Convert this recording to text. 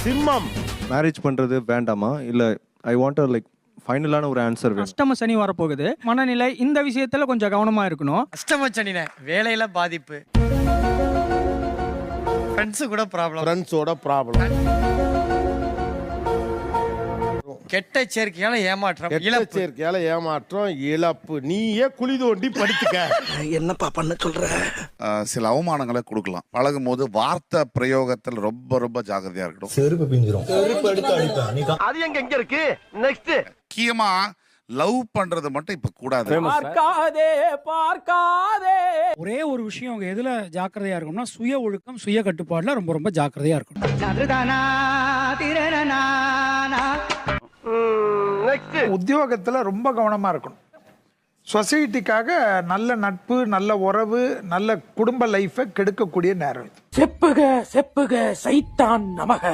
சிம்மம். மேரேஜ் பண்றது வேண்டாமா இல்ல ஐ வாண்ட் லைக் ஃபைனலான ஒரு ஆன்சர் வேணும். அஷ்டம சனி வரப்போகுது. மனநிலை இந்த விஷயத்துல கொஞ்சம் கவனமா இருக்கணும். அஷ்டமச்சனின வேலையில பாதிப்பு, ஃப்ரெண்ட்ஸ் கூட ப்ராப்ளம், ஃப்ரெண்ட்ஸோட ப்ராப்ளம், கெட்ட சேர்க்கையால ஏமாற்றம், கெட்ட இழப்பு. சேர்க்கையால ஏமாற்றம், இழப்பு. நீயே குழி தோண்டி படிச்சுக்க. என்னப்பா பண்ண சொல்ற? சில அவமானங்களை கொடுக்கலாம். பழகும் போது வார்த்தை பிரயோகத்தில் ரொம்ப ரொம்ப ஜாக்கிரதையா இருக்கணும். செருப்பு பிஞ்சிரும். செருப்பு எடுத்து அடிப்பேன். அது எங்க இருக்கு? நெக்ஸ்ட் முக்கியமா லவ் பண்றது மட்டும் இப்ப கூடாது. பார்க்காதே பார்க்காதே. ஒரே ஒரு விஷயம் அவங்க எதுல ஜாக்கிரதையா இருக்கணும்னா சுய ஒழுக்கம், சுய கட்டுப்பாடுல ரொம்ப ரொம்ப ஜாக்கிரதையா இருக்கணும். நெக்ஸ்ட் உத்தியோகத்துல ரொம்ப கவனமா இருக்கணும். சொசைட்டிக்காக நல்ல நட்பு, நல்ல உறவு, நல்ல குடும்ப லைஃபை கெடுக்கக்கூடிய நேரம். செப்புக செப்புக சைத்தான் நமக.